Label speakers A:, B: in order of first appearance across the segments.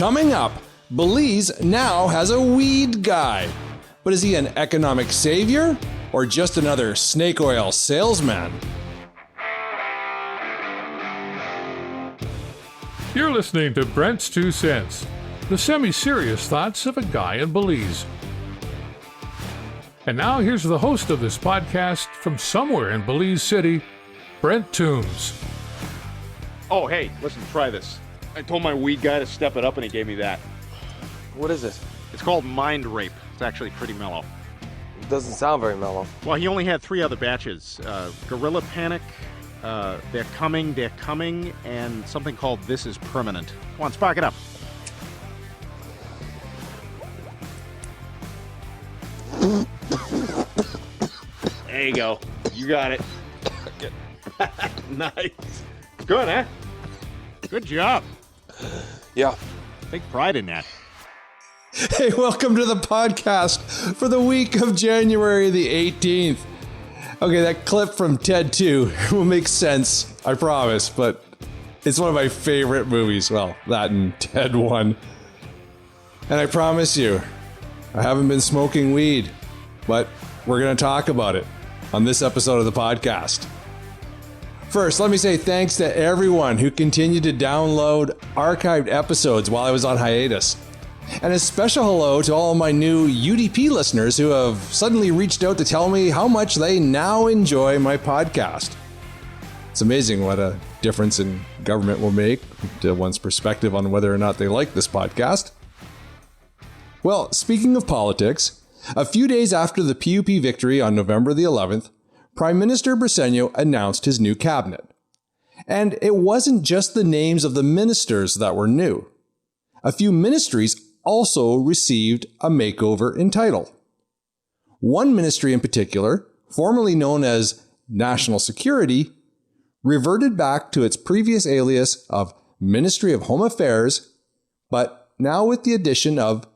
A: Coming up, Belize now has a weed guy. But is he an economic savior or just another snake oil salesman?
B: You're listening to Brent's 2 Cents, the semi-serious thoughts of a guy in Belize. And now here's the host of this podcast from somewhere in Belize City, Brent Toombs.
C: Oh, hey, listen, try this. I told my weed guy to step it up and he gave me that.
D: What is it?
C: It's called Mind Rape. It's actually pretty mellow.
D: It doesn't sound very mellow.
C: Well, he only had 3 other batches. Gorilla Panic, They're Coming, and something called This Is Permanent. Come on, spark it up. There you go. You got it. Nice. Good, huh? Good job.
D: Yeah.
C: Take pride in that.
A: Hey, welcome to the podcast for the week of January the 18th. Okay, that clip from Ted 2 will make sense, I promise, but it's one of my favorite movies. Well, that and Ted 1. And I promise you, I haven't been smoking weed, but we're going to talk about it on this episode of the podcast. First, let me say thanks to everyone who continued to download archived episodes while I was on hiatus. And a special hello to all my new UDP listeners who have suddenly reached out to tell me how much they now enjoy my podcast. It's amazing what a difference in government will make to one's perspective on whether or not they like this podcast. Well, speaking of politics, a few days after the PUP victory on November the 11th, Prime Minister Briceño announced his new cabinet. And it wasn't just the names of the ministers that were new. A few ministries also received a makeover in title. One ministry in particular, formerly known as National Security, reverted back to its previous alias of Ministry of Home Affairs, but now with the addition of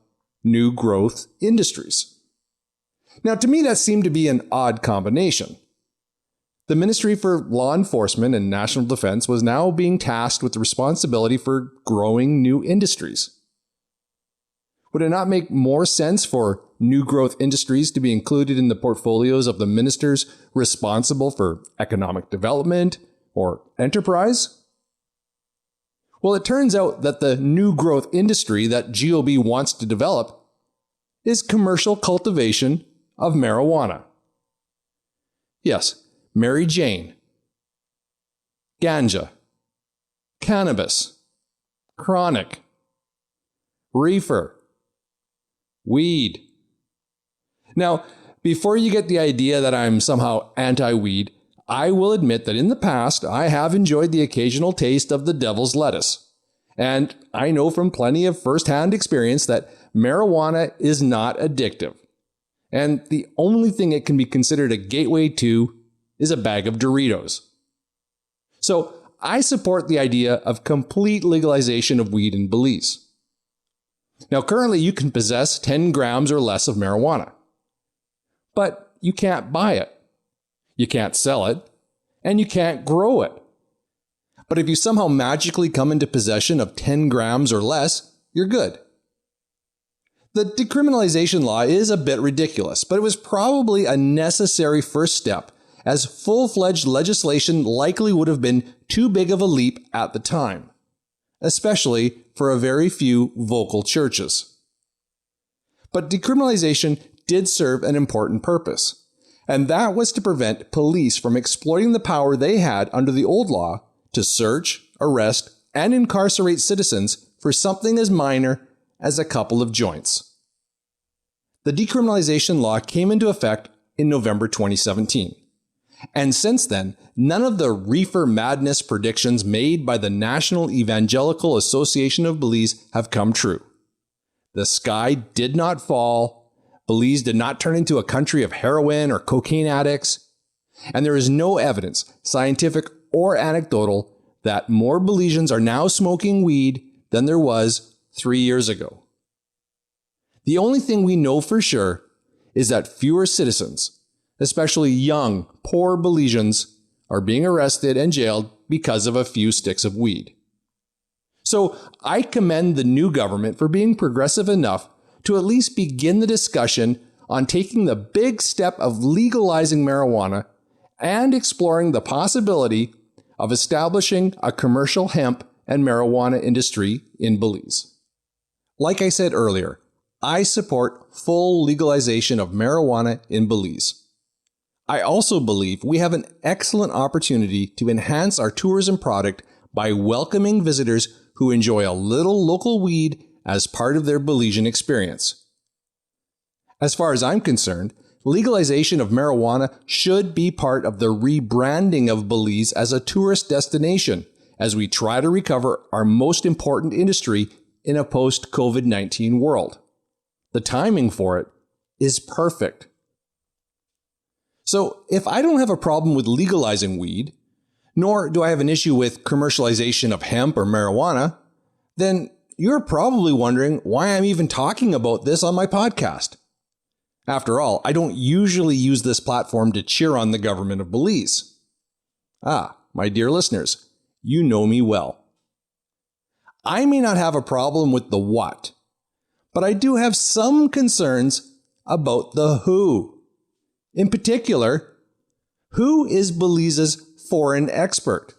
A: New Growth Industries. Now, to me, that seemed to be an odd combination. The Ministry for Law Enforcement and National Defense was now being tasked with the responsibility for growing new industries. Would it not make more sense for new growth industries to be included in the portfolios of the ministers responsible for economic development or enterprise? Well, it turns out that the new growth industry that GOB wants to develop is commercial cultivation of marijuana. Yes, Mary Jane, ganja, cannabis, chronic, reefer, weed. Now, before you get the idea that I'm somehow anti-weed, I will admit that in the past, I have enjoyed the occasional taste of the devil's lettuce. And I know from plenty of first-hand experience that marijuana is not addictive. And the only thing it can be considered a gateway to is a bag of Doritos. So I support the idea of complete legalization of weed in Belize. Now, currently you can possess 10 grams or less of marijuana, but you can't buy it, you can't sell it, and you can't grow it. But if you somehow magically come into possession of 10 grams or less, you're good. The decriminalization law is a bit ridiculous, but it was probably a necessary first step, as full-fledged legislation likely would have been too big of a leap at the time, especially for a very few vocal churches. But decriminalization did serve an important purpose, and that was to prevent police from exploiting the power they had under the old law to search, arrest, and incarcerate citizens for something as minor as a couple of joints. The decriminalization law came into effect in November 2017. And since then, none of the reefer madness predictions made by the National Evangelical Association of Belize have come true. The sky did not fall, Belize did not turn into a country of heroin or cocaine addicts, and there is no evidence, scientific or anecdotal, that more Belizeans are now smoking weed than there was 3 years ago. The only thing we know for sure is that fewer citizens, especially young, poor Belizeans, are being arrested and jailed because of a few sticks of weed. So I commend the new government for being progressive enough to at least begin the discussion on taking the big step of legalizing marijuana and exploring the possibility of establishing a commercial hemp and marijuana industry in Belize. Like I said earlier, I support full legalization of marijuana in Belize. I also believe we have an excellent opportunity to enhance our tourism product by welcoming visitors who enjoy a little local weed as part of their Belizean experience. As far as I'm concerned, legalization of marijuana should be part of the rebranding of Belize as a tourist destination as we try to recover our most important industry in a post-COVID-19 world. The timing for it is perfect. So if I don't have a problem with legalizing weed, nor do I have an issue with commercialization of hemp or marijuana, then you're probably wondering why I'm even talking about this on my podcast. After all, I don't usually use this platform to cheer on the government of Belize. My dear listeners, you know me well. I may not have a problem with the what, but I do have some concerns about the who. In particular, who is Belize's foreign expert?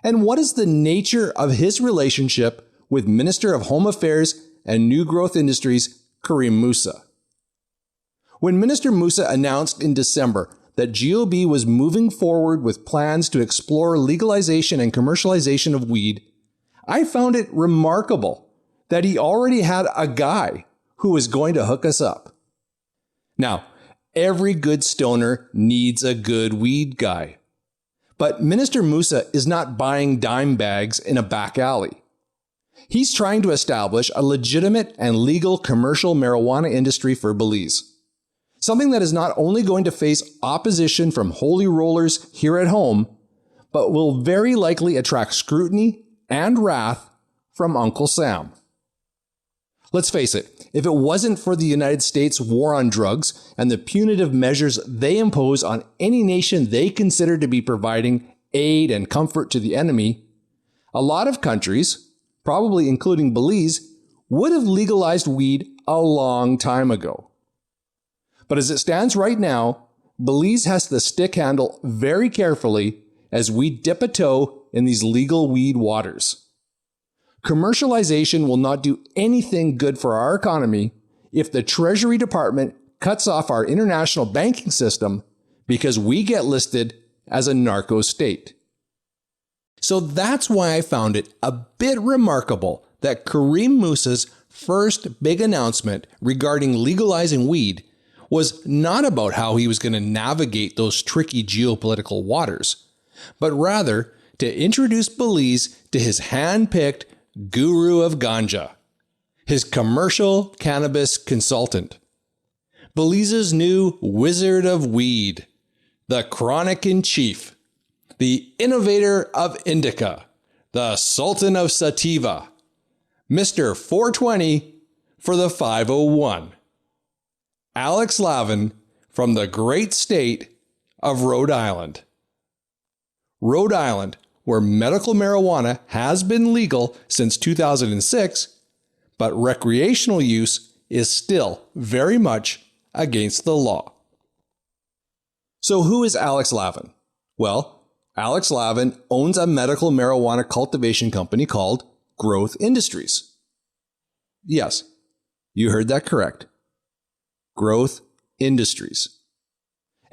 A: And what is the nature of his relationship with Minister of Home Affairs and New Growth Industries, Karim Musa? When Minister Musa announced in December that GOB was moving forward with plans to explore legalization and commercialization of weed, I found it remarkable that he already had a guy who was going to hook us up. Now, every good stoner needs a good weed guy. But Minister Musa is not buying dime bags in a back alley. He's trying to establish a legitimate and legal commercial marijuana industry for Belize. Something that is not only going to face opposition from holy rollers here at home, but will very likely attract scrutiny and wrath from Uncle Sam. Let's face it, if it wasn't for the United States' war on drugs and the punitive measures they impose on any nation they consider to be providing aid and comfort to the enemy, a lot of countries, probably including Belize, would have legalized weed a long time ago. But as it stands right now, Belize has to stick handle very carefully as we dip a toe in these legal weed waters. Commercialization will not do anything good for our economy if the Treasury Department cuts off our international banking system because we get listed as a narco state. So that's why I found it a bit remarkable that Karim Musa's first big announcement regarding legalizing weed was not about how he was going to navigate those tricky geopolitical waters, but rather to introduce Belize to his hand-picked guru of ganja, his commercial cannabis consultant, Belize's new wizard of weed, the chronic in chief, the innovator of indica, the sultan of sativa, Mr. 420 for the 501, Alex Lavin from the great state of Rhode Island. Rhode Island, where medical marijuana has been legal since 2006, but recreational use is still very much against the law. So who is Alex Lavin? Well, Alex Lavin owns a medical marijuana cultivation company called Growth Industries. Yes, you heard that correct. Growth Industries.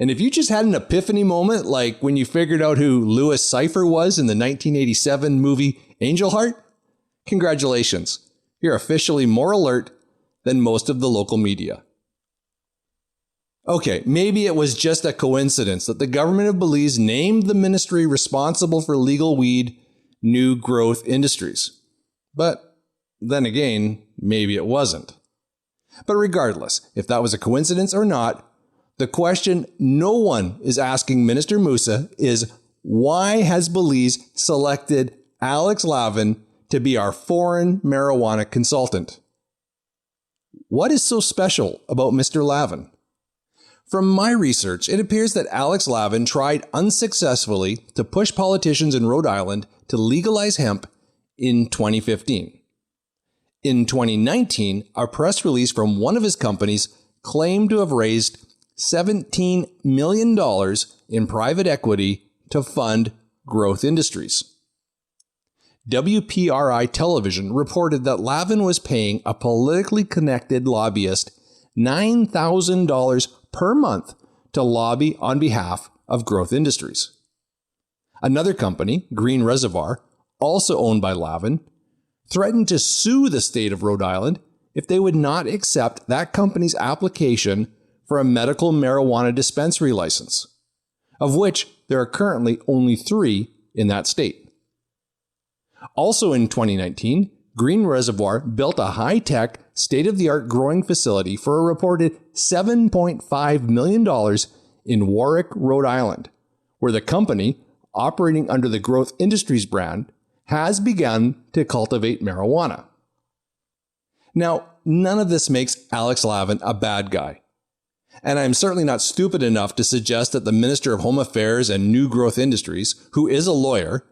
A: And if you just had an epiphany moment, like when you figured out who Louis Cypher was in the 1987 movie Angel Heart, congratulations. You're officially more alert than most of the local media. Okay, maybe it was just a coincidence that the government of Belize named the ministry responsible for legal weed New Growth Industries. But then again, maybe it wasn't. But regardless, if that was a coincidence or not, the question no one is asking Minister Musa is, why has Belize selected Alex Lavin to be our foreign marijuana consultant? What is so special about Mr. Lavin? From my research, it appears that Alex Lavin tried unsuccessfully to push politicians in Rhode Island to legalize hemp in 2015. In 2019, a press release from one of his companies claimed to have raised $17 million in private equity to fund growth industries. WPRI television reported that Lavin was paying a politically connected lobbyist $9,000 per month to lobby on behalf of growth industries. Another company, Green Reservoir, also owned by Lavin, threatened to sue the state of Rhode Island if they would not accept that company's application for a medical marijuana dispensary license, of which there are currently only 3 in that state. Also in 2019, Green Reservoir built a high-tech, state-of-the-art growing facility for a reported $7.5 million in Warwick, Rhode Island, where the company, operating under the Growth Industries brand, has begun to cultivate marijuana. Now, none of this makes Alex Lavin a bad guy. And I'm certainly not stupid enough to suggest that the Minister of Home Affairs and New Growth Industries, who is a lawyer,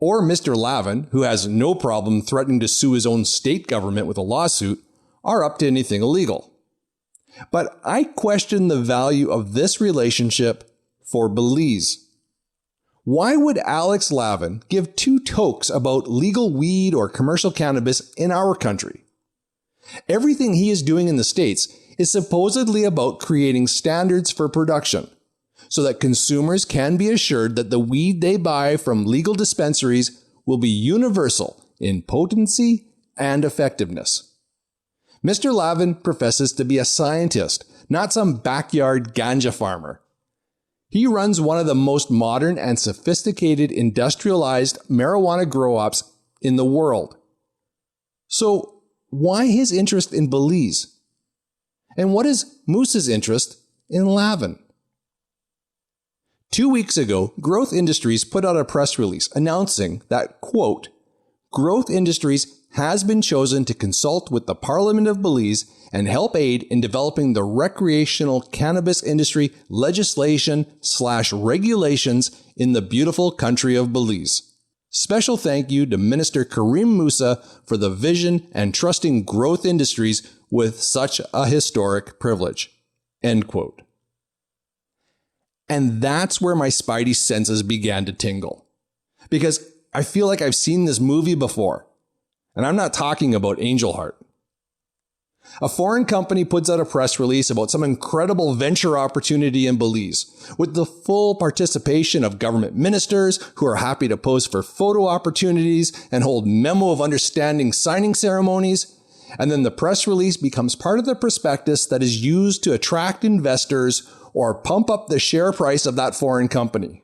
A: or Mr. Lavin, who has no problem threatening to sue his own state government with a lawsuit, are up to anything illegal. But I question the value of this relationship for Belize. Why would Alex Lavin give 2 tokes about legal weed or commercial cannabis in our country? Everything he is doing in the States is supposedly about creating standards for production, so that consumers can be assured that the weed they buy from legal dispensaries will be universal in potency and effectiveness. Mr. Lavin professes to be a scientist, not some backyard ganja farmer. He runs one of the most modern and sophisticated industrialized marijuana grow-ops in the world. So why his interest in Belize? And what is Moose's interest in Lavin? 2 weeks ago, Growth Industries put out a press release announcing that, quote, Growth Industries has been chosen to consult with the Parliament of Belize and help aid in developing the recreational cannabis industry legislation/regulations in the beautiful country of Belize. Special thank you to Minister Karim Musa for the vision and trusting Growth Industries with such a historic privilege. End quote. And that's where my spidey senses began to tingle. Because I feel like I've seen this movie before. And I'm not talking about Angel Heart. A foreign company puts out a press release about some incredible venture opportunity in Belize, with the full participation of government ministers who are happy to pose for photo opportunities and hold memo of understanding signing ceremonies. And then the press release becomes part of the prospectus that is used to attract investors or pump up the share price of that foreign company.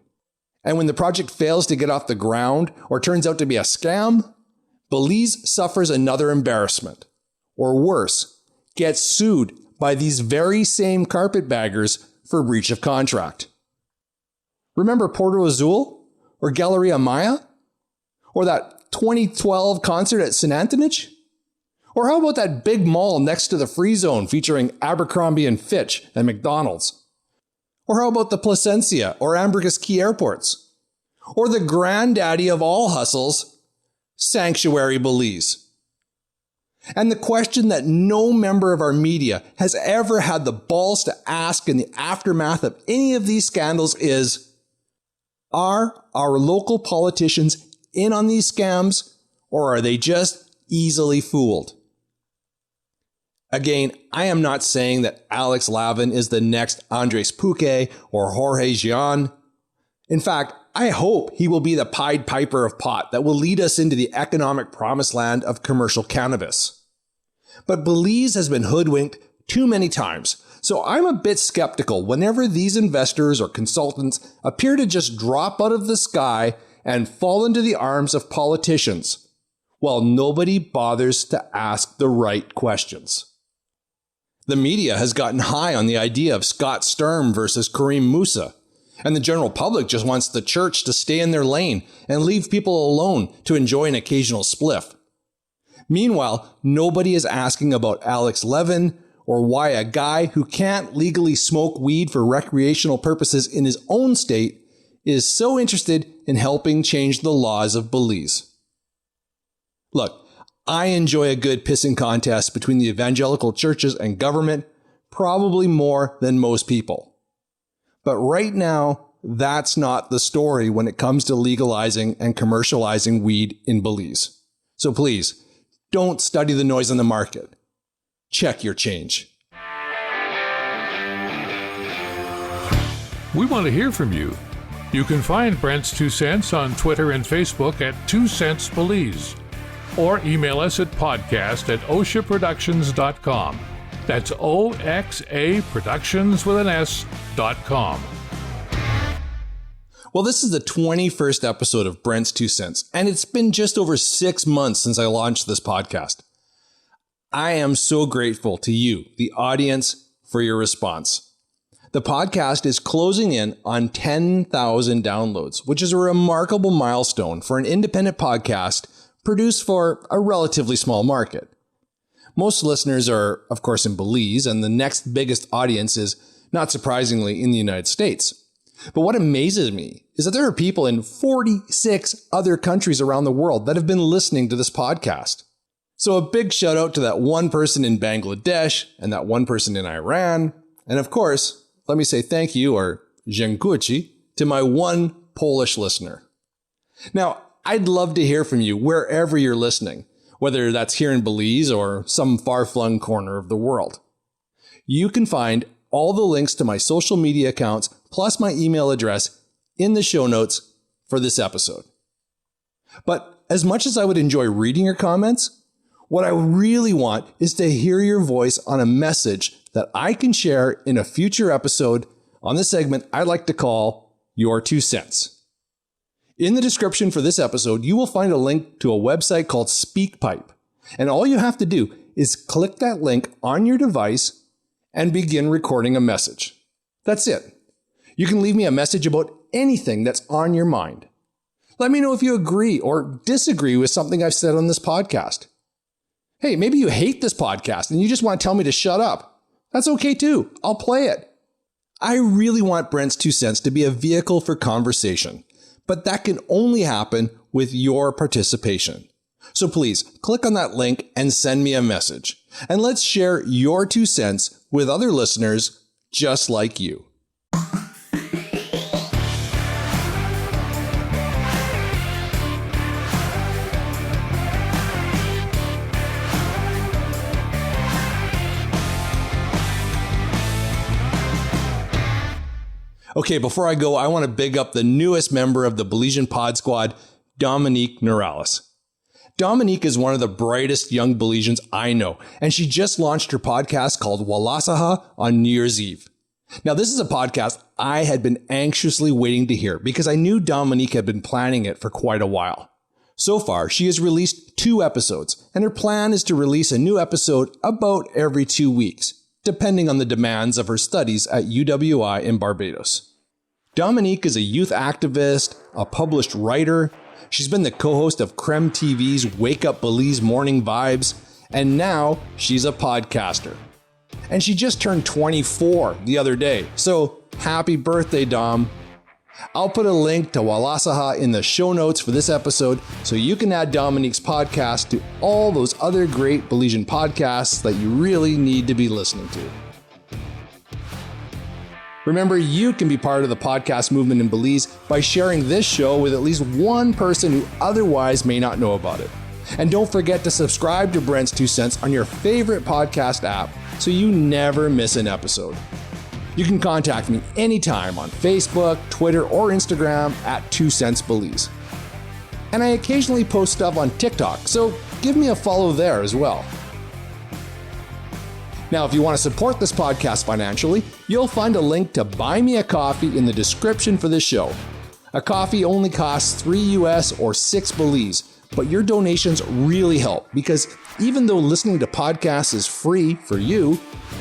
A: And when the project fails to get off the ground or turns out to be a scam, Belize suffers another embarrassment. Or worse, gets sued by these very same carpetbaggers for breach of contract. Remember Porto Azul? Or Galleria Maya? Or that 2012 concert at St. Antonich? Or how about that big mall next to the Free Zone featuring Abercrombie & Fitch and McDonald's? Or how about the Placencia or Ambergris Key airports? Or the granddaddy of all hustles, Sanctuary Belize? And the question that no member of our media has ever had the balls to ask in the aftermath of any of these scandals is, are our local politicians in on these scams, or are they just easily fooled? Again, I am not saying that Alex Lavin is the next Andres Puque or Jorge Gian. In fact, I hope he will be the Pied Piper of pot that will lead us into the economic promised land of commercial cannabis. But Belize has been hoodwinked too many times, so I'm a bit skeptical whenever these investors or consultants appear to just drop out of the sky and fall into the arms of politicians, while nobody bothers to ask the right questions. The media has gotten high on the idea of Scott Sturm versus Karim Musa, and the general public just wants the church to stay in their lane and leave people alone to enjoy an occasional spliff. Meanwhile, nobody is asking about Alex Lavin or why a guy who can't legally smoke weed for recreational purposes in his own state is so interested in helping change the laws of Belize. Look, I enjoy a good pissing contest between the evangelical churches and government, probably more than most people. But right now, that's not the story when it comes to legalizing and commercializing weed in Belize. So please, don't study the noise in the market. Check your change.
B: We want to hear from you. You can find Brent's 2 Cents on Twitter and Facebook at 2 Cents Belize, or email us at podcast@oshaproductions.com. That's OXAProductions.com.
A: Well, this is the 21st episode of Brent's 2 Cents, and it's been just over 6 months since I launched this podcast. I am so grateful to you, the audience, for your response. The podcast is closing in on 10,000 downloads, which is a remarkable milestone for an independent podcast produced for a relatively small market. Most listeners are, of course, in Belize, and the next biggest audience is, not surprisingly, in the United States. But what amazes me is that there are people in 46 other countries around the world that have been listening to this podcast. So a big shout out to that one person in Bangladesh and that one person in Iran. And of course, let me say thank you, or dziękuję, to my one Polish listener. Now, I'd love to hear from you wherever you're listening, whether that's here in Belize or some far-flung corner of the world. You can find all the links to my social media accounts plus my email address in the show notes for this episode. But as much as I would enjoy reading your comments, what I really want is to hear your voice on a message that I can share in a future episode on the segment I'd like to call Your 2 Cents. In the description for this episode, you will find a link to a website called SpeakPipe. And all you have to do is click that link on your device and begin recording a message. That's it. You can leave me a message about anything that's on your mind. Let me know if you agree or disagree with something I've said on this podcast. Hey, maybe you hate this podcast and you just want to tell me to shut up. That's okay too. I'll play it. I really want Brent's 2 Cents to be a vehicle for conversation, but that can only happen with your participation. So please click on that link and send me a message. And let's share your 2 cents with other listeners just like you. Okay, before I go, I want to big up the newest member of the Belizean Pod Squad, Dominique Noralez. Dominique is one of the brightest young Belizeans I know, and she just launched her podcast called Walasaha on New Year's Eve. Now, this is a podcast I had been anxiously waiting to hear because I knew Dominique had been planning it for quite a while. So far, she has released 2 episodes, and her plan is to release a new episode about every 2 weeks, depending on the demands of her studies at UWI in Barbados. Dominique is a youth activist, a published writer. She's been the co-host of Creme TV's Wake Up Belize Morning Vibes, and now she's a podcaster. And she just turned 24 the other day, so happy birthday, Dom. I'll put a link to Walasaha in the show notes for this episode so you can add Dominique's podcast to all those other great Belizean podcasts that you really need to be listening to. Remember, you can be part of the podcast movement in Belize by sharing this show with at least one person who otherwise may not know about it. And don't forget to subscribe to Brent's 2 Cents on your favorite podcast app so you never miss an episode. You can contact me anytime on Facebook, Twitter, or Instagram at 2 Cents Belize. And I occasionally post stuff on TikTok, so give me a follow there as well. Now, if you want to support this podcast financially, you'll find a link to buy me a coffee in the description for this show. A coffee only costs $3 US or 6 Belize, but your donations really help because even though listening to podcasts is free for you,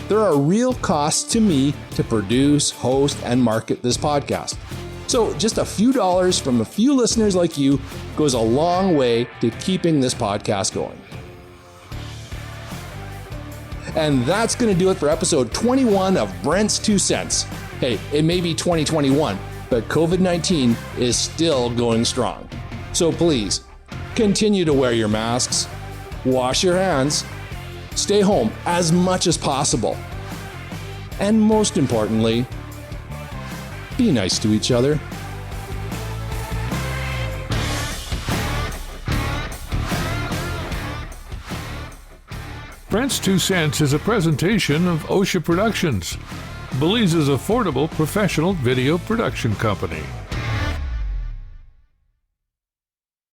A: there are real costs to me to produce, host, and market this podcast. So just a few dollars from a few listeners like you goes a long way to keeping this podcast going. And that's going to do it for episode 21 of Brent's 2 Cents. Hey, it may be 2021, but COVID-19 is still going strong. So please, Continue to wear your masks, wash your hands, stay home as much as possible. And most importantly, be nice to each other.
B: Brent's 2 Cents is a presentation of OSHA Productions, Belize's affordable professional video production company.